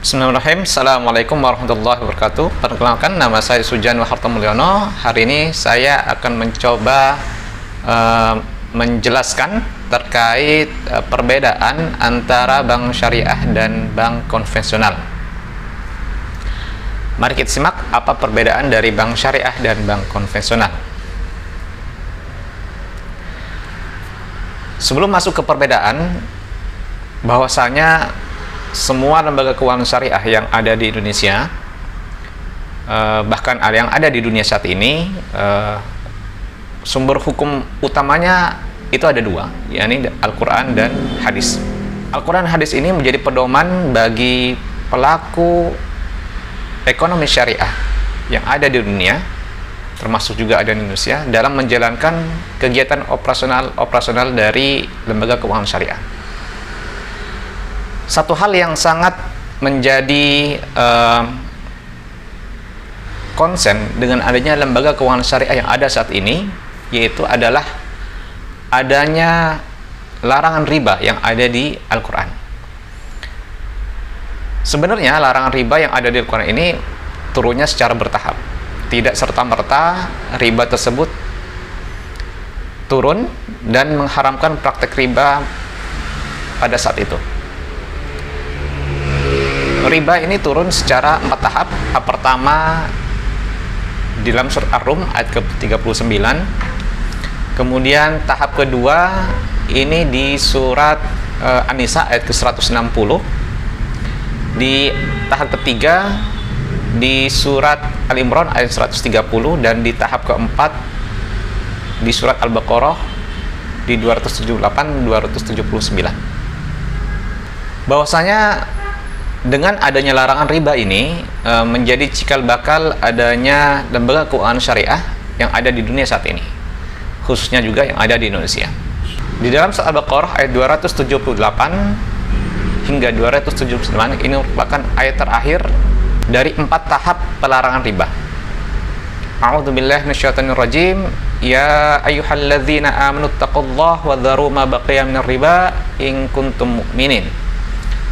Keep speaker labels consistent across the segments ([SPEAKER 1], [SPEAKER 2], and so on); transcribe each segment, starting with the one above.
[SPEAKER 1] Bismillahirrahmanirrahim. Assalamualaikum warahmatullahi wabarakatuh. Perkenalkan, nama saya Sujan Waharta Mulyono. Hari ini saya akan mencoba menjelaskan terkait perbedaan antara bank syariah dan bank konvensional. Mari kita simak apa perbedaan dari bank syariah dan bank konvensional. Sebelum masuk ke perbedaan, bahwasanya semua lembaga keuangan syariah yang ada di Indonesia, bahkan yang ada di dunia saat ini, sumber hukum utamanya itu ada dua, yakni Al-Quran dan hadis. Al-Quran dan hadis ini menjadi pedoman bagi pelaku ekonomi syariah yang ada di dunia, termasuk juga ada di Indonesia, dalam menjalankan kegiatan operasional dari lembaga keuangan syariah. Satu hal yang sangat menjadi konsen dengan adanya lembaga keuangan syariah yang ada saat ini, yaitu adalah adanya larangan riba yang ada di Al-Quran. Sebenarnya larangan riba yang ada di Al-Quran ini turunnya secara bertahap, tidak serta-merta riba tersebut turun dan mengharamkan praktek riba pada saat itu. Riba ini turun secara 4 tahap. Tahap pertama di dalam surat Ar-Rum ayat ke-39. Kemudian tahap kedua ini di surat An-Nisa ayat ke-160. Di tahap ketiga di surat Al-Imran ayat 130, dan di tahap keempat di surat Al-Baqarah di 278-279. Bahwasanya dengan adanya larangan riba ini menjadi cikal bakal adanya lembaga keuangan syariah yang ada di dunia saat ini, khususnya juga yang ada di Indonesia. Di dalam surat Al-Baqarah ayat 278 hingga 279 ini merupakan ayat terakhir dari 4 tahap pelarangan riba. A'udzubillahi minasyaitonirrajim. Ya ayyuhalladzina amanu taqullaha wa dharu ma baqiya minar riba in kuntum mu'minin.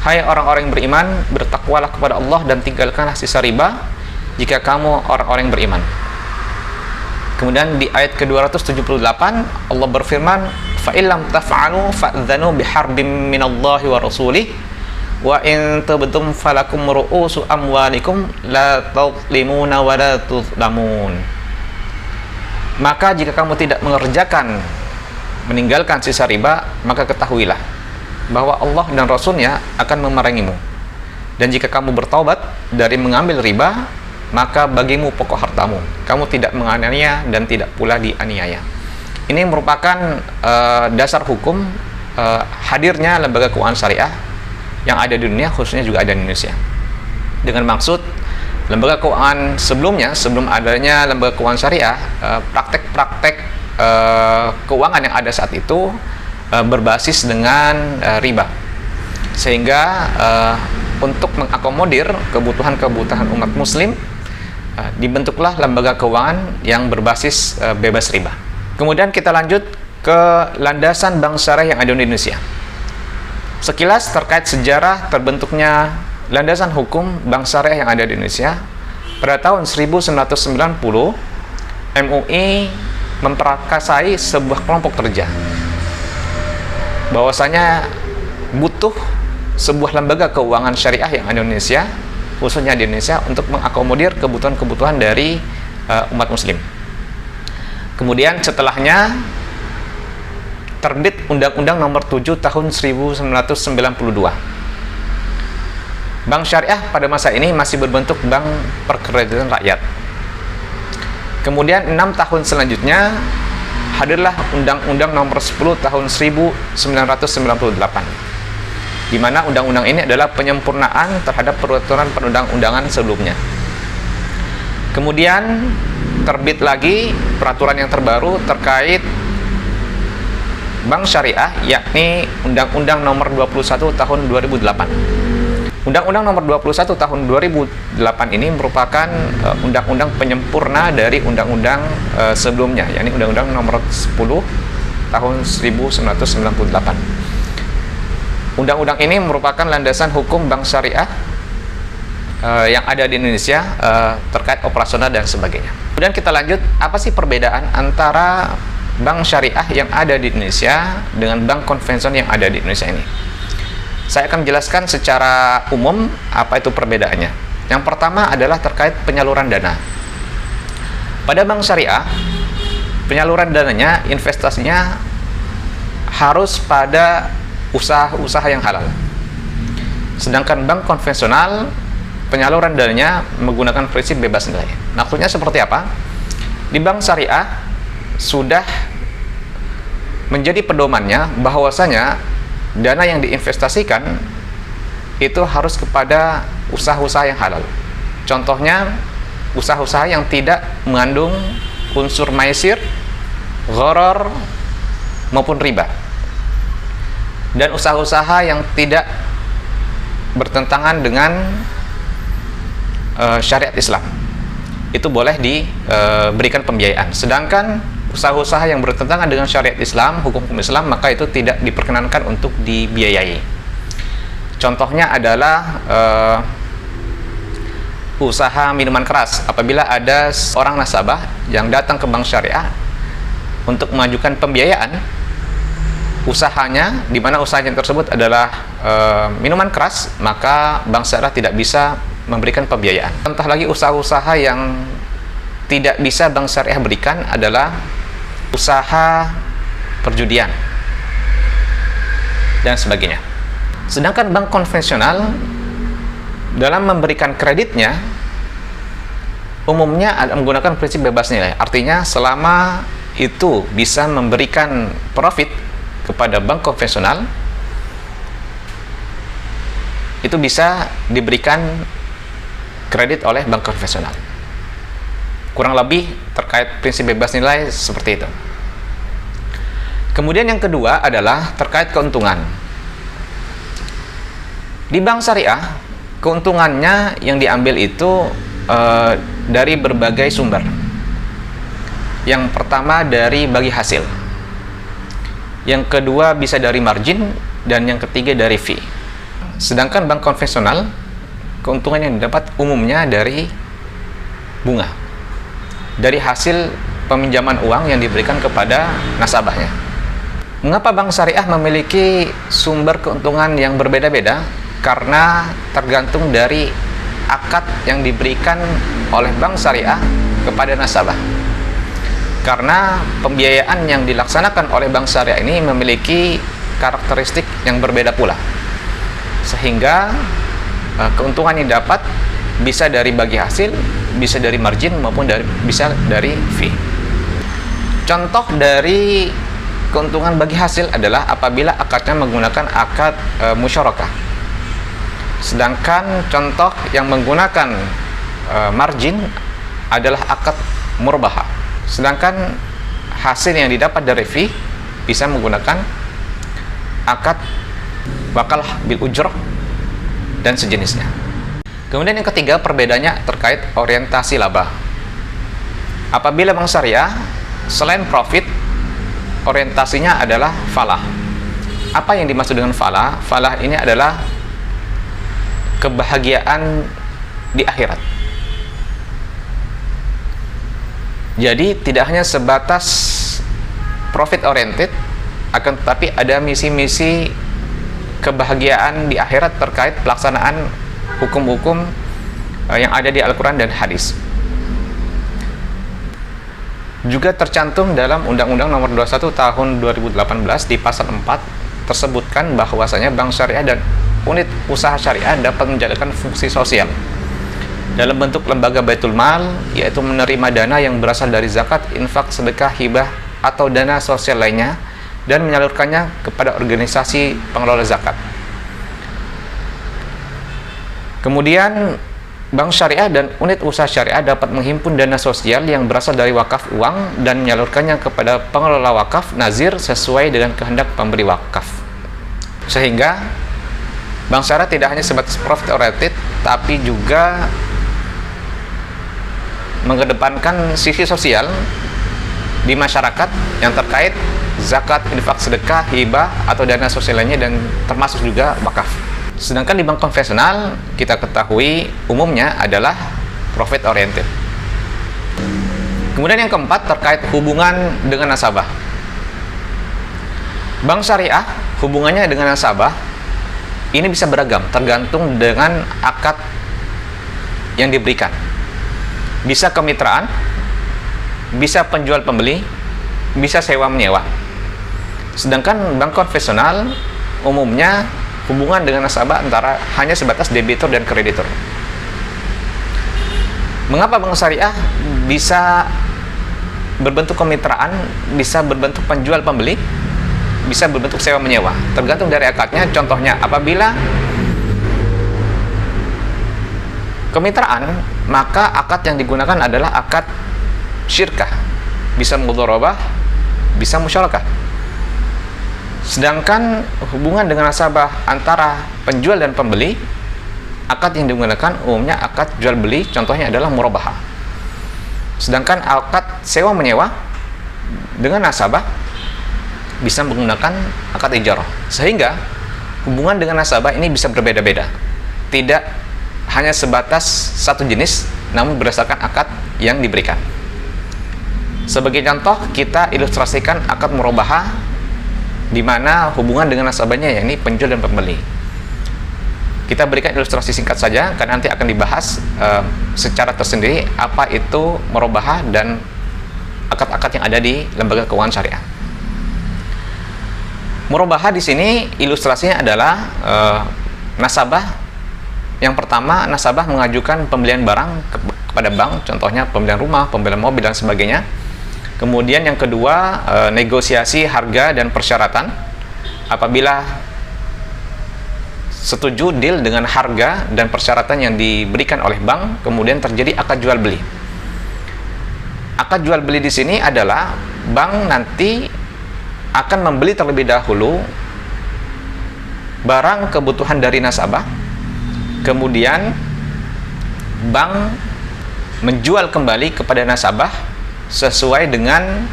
[SPEAKER 1] Hai orang-orang yang beriman, bertakwalah kepada Allah dan tinggalkanlah sisa riba jika kamu orang-orang yang beriman. Kemudian di ayat ke-278 Allah berfirman, fa illam taf'alu fa'dzanu biharbin minallahi wa rasulih wa in tubtum falakum ru'usu amwalikum la tadlimuna wa la tuzlamun. Maka jika kamu tidak meninggalkan sisa riba, maka ketahuilah bahwa Allah dan Rasulnya akan memerangimu. Dan jika kamu bertaubat dari mengambil riba, maka bagimu pokok hartamu. Kamu tidak menganiaya dan tidak pula dianiaya. Ini merupakan dasar hukum hadirnya lembaga keuangan syariah yang ada di dunia, khususnya juga ada di Indonesia. Dengan maksud lembaga keuangan sebelumnya, sebelum adanya lembaga keuangan syariah, praktek-praktek keuangan yang ada saat itu berbasis dengan riba, sehingga untuk mengakomodir kebutuhan umat muslim dibentuklah lembaga keuangan yang berbasis bebas riba. Kemudian kita lanjut ke landasan bank syariah yang ada di Indonesia. Sekilas terkait sejarah terbentuknya landasan hukum bank syariah yang ada di Indonesia. Pada tahun 1990 MUI memprakarsai sebuah kelompok kerja bahwasanya butuh sebuah lembaga keuangan syariah yang ada di Indonesia, khususnya di Indonesia, untuk mengakomodir kebutuhan-kebutuhan dari umat muslim. Kemudian setelahnya terbit Undang-Undang Nomor 7 Tahun 1992. Bank syariah pada masa ini masih berbentuk bank perkreditan rakyat. Kemudian 6 tahun selanjutnya hadirlah Undang-Undang Nomor 10 Tahun 1998, di mana undang-undang ini adalah penyempurnaan terhadap peraturan perundang-undangan sebelumnya. Kemudian terbit lagi peraturan yang terbaru terkait bank syariah, yakni Undang-Undang Nomor 21 Tahun 2008. Undang-Undang Nomor 21 Tahun 2008 ini merupakan undang-undang penyempurna dari undang-undang sebelumnya, yakni Undang-Undang Nomor 10 Tahun 1998. Undang-undang ini merupakan landasan hukum bank syariah yang ada di Indonesia terkait operasional dan sebagainya. Kemudian kita lanjut, apa sih perbedaan antara bank syariah yang ada di Indonesia dengan bank konvensional yang ada di Indonesia ini? Saya akan menjelaskan secara umum apa itu perbedaannya. Yang pertama adalah terkait penyaluran dana. Pada bank syariah, penyaluran dananya, investasinya harus pada usaha-usaha yang halal. Sedangkan bank konvensional, penyaluran dananya menggunakan prinsip bebas nilai. Maksudnya seperti apa? Di bank syariah sudah menjadi pedomannya bahwasanya dana yang diinvestasikan itu harus kepada usaha-usaha yang halal. Contohnya, usaha-usaha yang tidak mengandung unsur maisir, gharar, maupun riba. Dan usaha-usaha yang tidak bertentangan dengan syariat Islam, itu boleh diberikan pembiayaan. Sedangkan usaha-usaha yang bertentangan dengan syariat Islam, hukum Islam, maka itu tidak diperkenankan untuk dibiayai. Contohnya adalah usaha minuman keras. Apabila ada seorang nasabah yang datang ke bank syariah untuk mengajukan pembiayaan usahanya, di mana usahanya tersebut adalah minuman keras, maka bank syariah tidak bisa memberikan pembiayaan. Contoh lagi usaha-usaha yang tidak bisa bank syariah berikan adalah usaha perjudian dan sebagainya. Sedangkan bank konvensional dalam memberikan kreditnya umumnya menggunakan prinsip bebas nilai. Artinya selama itu bisa memberikan profit kepada bank konvensional, itu bisa diberikan kredit oleh bank konvensional. Kurang lebih terkait prinsip bebas nilai seperti itu. Kemudian yang kedua adalah terkait keuntungan. Di bank syariah, keuntungannya yang diambil itu dari berbagai sumber. Yang pertama dari bagi hasil. Yang kedua bisa dari margin, dan yang ketiga dari fee. Sedangkan bank konvensional, keuntungan yang didapat umumnya dari bunga, dari hasil peminjaman uang yang diberikan kepada nasabahnya. Mengapa bank syariah memiliki sumber keuntungan yang berbeda-beda? Karena tergantung dari akad yang diberikan oleh bank syariah kepada nasabah. Karena pembiayaan yang dilaksanakan oleh bank syariah ini memiliki karakteristik yang berbeda pula, sehingga keuntungan yang dapat bisa dari bagi hasil, bisa dari margin, maupun bisa dari fee. Contoh dari keuntungan bagi hasil adalah apabila akadnya menggunakan akad musyarakah. Sedangkan contoh yang menggunakan margin adalah akad murbaha. Sedangkan hasil yang didapat dari fee bisa menggunakan akad wakalah bil ujrah dan sejenisnya. Kemudian yang ketiga, perbedaannya terkait orientasi laba. Apabila bank syariah selain profit, orientasinya adalah falah. Apa yang dimaksud dengan falah? Falah ini adalah kebahagiaan di akhirat. Jadi tidak hanya sebatas profit oriented, akan tetapi ada misi-misi kebahagiaan di akhirat terkait pelaksanaan hukum-hukum yang ada di Al-Quran dan hadis. Juga tercantum dalam Undang-Undang Nomor 21 Tahun 2018 di pasal 4 tersebutkan bahwasanya bank syariah dan unit usaha syariah dapat menjalankan fungsi sosial dalam bentuk lembaga baitul mal, yaitu menerima dana yang berasal dari zakat, infak, sedekah, hibah, atau dana sosial lainnya, dan menyalurkannya kepada organisasi pengelola zakat. Kemudian bank syariah dan unit usaha syariah dapat menghimpun dana sosial yang berasal dari wakaf uang dan menyalurkannya kepada pengelola wakaf nazir sesuai dengan kehendak pemberi wakaf. Sehingga bank syariah tidak hanya sebatas profit oriented, tapi juga mengedepankan sisi sosial di masyarakat yang terkait zakat, infak, sedekah, hibah, atau dana sosial lainnya, dan termasuk juga wakaf. Sedangkan di bank konvensional kita ketahui umumnya adalah profit oriented. Kemudian yang keempat terkait hubungan dengan nasabah. Bank syariah hubungannya dengan nasabah ini bisa beragam tergantung dengan akad yang diberikan. Bisa kemitraan, bisa penjual pembeli, bisa sewa menyewa. Sedangkan bank konvensional umumnya hubungan dengan nasabah antara hanya sebatas debitur dan kreditur. Mengapa bank syariah bisa berbentuk kemitraan, bisa berbentuk penjual pembeli, bisa berbentuk sewa menyewa? Tergantung dari akadnya. Contohnya, apabila kemitraan, maka akad yang digunakan adalah akad syirkah, bisa mudharabah, bisa musyarakah. Sedangkan hubungan dengan nasabah antara penjual dan pembeli, akad yang digunakan umumnya akad jual beli, contohnya adalah murabahah. Sedangkan akad sewa menyewa dengan nasabah bisa menggunakan akad ijarah. Sehingga hubungan dengan nasabah ini bisa berbeda-beda, tidak hanya sebatas satu jenis, namun berdasarkan akad yang diberikan. Sebagai contoh, kita ilustrasikan akad murabahah, di mana hubungan dengan nasabahnya yakni penjual dan pembeli. Kita berikan ilustrasi singkat saja, karena nanti akan dibahas secara tersendiri apa itu murabahah dan akad-akad yang ada di lembaga keuangan syariah. Murabahah di sini ilustrasinya adalah nasabah. Yang pertama, nasabah mengajukan pembelian barang kepada bank, contohnya pembelian rumah, pembelian mobil dan sebagainya. Kemudian yang kedua, negosiasi harga dan persyaratan. Apabila setuju deal dengan harga dan persyaratan yang diberikan oleh bank, kemudian terjadi akad jual beli. Akad jual beli di sini adalah bank nanti akan membeli terlebih dahulu barang kebutuhan dari nasabah, kemudian bank menjual kembali kepada nasabah sesuai dengan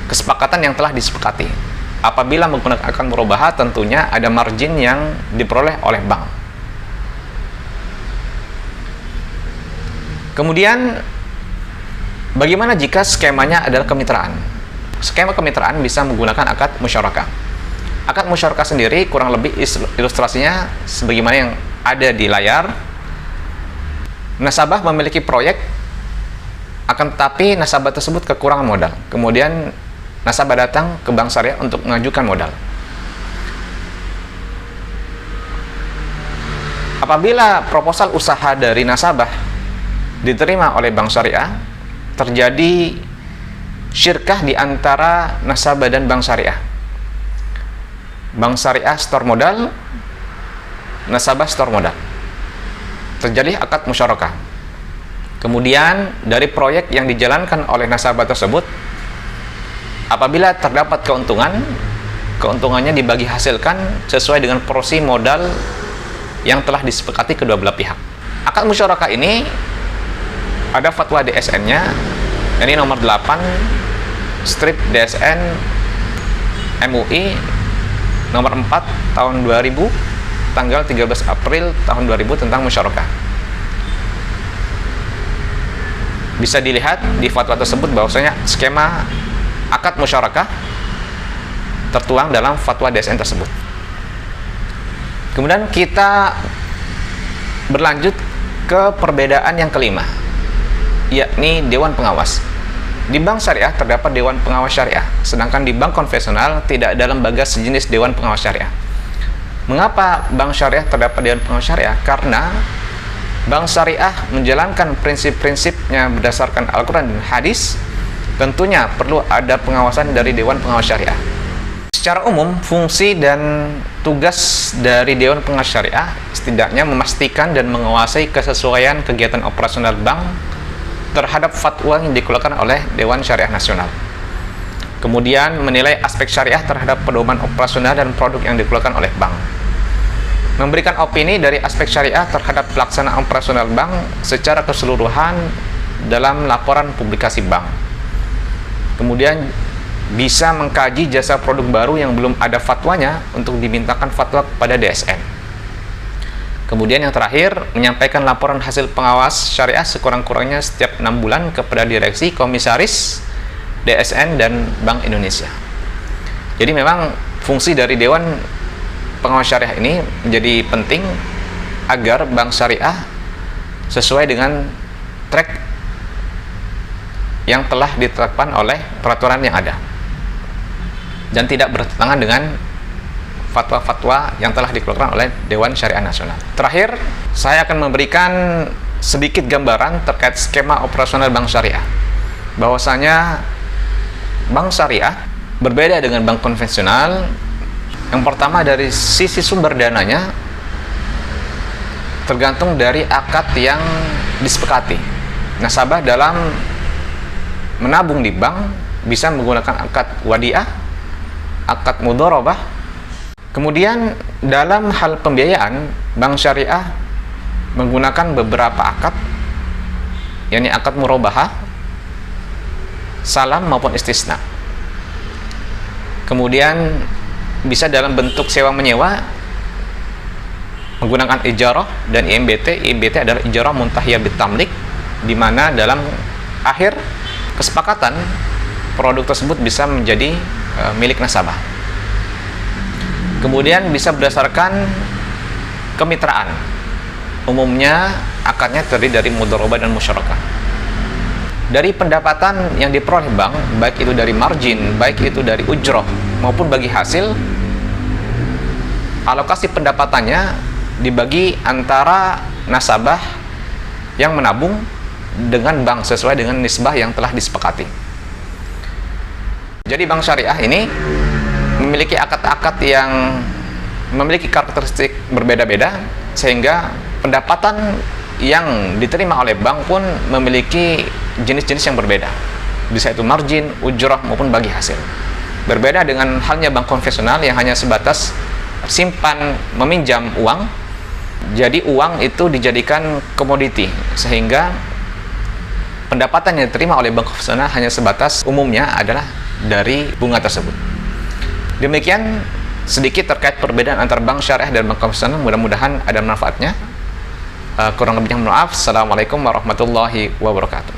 [SPEAKER 1] kesepakatan yang telah disepakati. Apabila menggunakan akad murabahah, tentunya ada margin yang diperoleh oleh bank. Kemudian bagaimana jika skemanya adalah kemitraan? Skema kemitraan bisa menggunakan akad musyarakah. Akad musyarakah sendiri kurang lebih ilustrasinya sebagaimana yang ada di layar. Nasabah memiliki proyek, akan tetapi nasabah tersebut kekurangan modal. Kemudian nasabah datang ke bank syariah untuk mengajukan modal. Apabila proposal usaha dari nasabah diterima oleh bank syariah, terjadi syirkah di antara nasabah dan bank syariah. Bank syariah store modal, nasabah store modal. Terjadi akad musyarakah. Kemudian dari proyek yang dijalankan oleh nasabah tersebut, apabila terdapat keuntungan, keuntungannya dibagi hasilkan sesuai dengan porsi modal yang telah disepakati kedua belah pihak. Akad musyarakah ini ada fatwa DSN-nya, ini nomor 8 strip DSN MUI nomor 4 tahun 2000, tanggal 13 April tahun 2000 tentang musyarakah. Bisa dilihat di fatwa tersebut bahwasanya skema akad musyarakah tertuang dalam fatwa DSN tersebut. Kemudian kita berlanjut ke perbedaan yang kelima, yakni Dewan Pengawas. Di bank syariah terdapat Dewan Pengawas Syariah, sedangkan di bank konvensional tidak ada lembaga sejenis Dewan Pengawas Syariah. Mengapa bank syariah terdapat Dewan Pengawas Syariah? Karena bank syariah menjalankan prinsip-prinsipnya berdasarkan Al-Quran dan Hadis, tentunya perlu ada pengawasan dari Dewan Pengawas Syariah. Secara umum, fungsi dan tugas dari Dewan Pengawas Syariah setidaknya memastikan dan menguasai kesesuaian kegiatan operasional bank terhadap fatwa yang dikeluarkan oleh Dewan Syariah Nasional. Kemudian menilai aspek syariah terhadap pedoman operasional dan produk yang dikeluarkan oleh bank. Memberikan opini dari aspek syariah terhadap pelaksanaan operasional bank secara keseluruhan dalam laporan publikasi bank. Kemudian bisa mengkaji jasa produk baru yang belum ada fatwanya untuk dimintakan fatwa kepada DSN. Kemudian yang terakhir, menyampaikan laporan hasil pengawas syariah sekurang-kurangnya setiap 6 bulan kepada direksi, komisaris, DSN, dan Bank Indonesia. Jadi memang fungsi dari Dewan Pengawas Syariah ini menjadi penting agar bank syariah sesuai dengan track yang telah ditetapkan oleh peraturan yang ada dan tidak bertentangan dengan fatwa-fatwa yang telah dikeluarkan oleh Dewan Syariah Nasional. Terakhir, saya akan memberikan sedikit gambaran terkait skema operasional bank syariah. Bahwasanya bank syariah berbeda dengan bank konvensional. Yang pertama, dari sisi sumber dananya tergantung dari akad yang disepakati. Nasabah dalam menabung di bank bisa menggunakan akad wadiah, akad mudharabah. Kemudian dalam hal pembiayaan, bank syariah menggunakan beberapa akad, yakni akad murabahah, salam maupun istisna. Kemudian bisa dalam bentuk sewa menyewa menggunakan ijarah dan IMBT. IMBT adalah ijarah muntahiyah bitamlik, di mana dalam akhir kesepakatan produk tersebut bisa menjadi milik nasabah. Kemudian bisa berdasarkan kemitraan. Umumnya akadnya terdiri dari mudharabah dan musyarakah. Dari pendapatan yang diperoleh bank, baik itu dari margin, baik itu dari ujroh maupun bagi hasil, alokasi pendapatannya dibagi antara nasabah yang menabung dengan bank sesuai dengan nisbah yang telah disepakati. Jadi bank syariah ini memiliki akad-akad yang memiliki karakteristik berbeda-beda, sehingga pendapatan yang diterima oleh bank pun memiliki jenis-jenis yang berbeda. Bisa itu margin, ujrah maupun bagi hasil. Berbeda dengan halnya bank konvensional yang hanya sebatas simpan meminjam uang. Jadi uang itu dijadikan komoditi, sehingga pendapatan yang diterima oleh bank konvensional hanya sebatas umumnya adalah dari bunga tersebut. Demikian sedikit terkait perbedaan antara bank syariah dan bank konvensional. Mudah-mudahan ada manfaatnya. Kurang lebihnya mohon maaf. Assalamualaikum warahmatullahi wabarakatuh.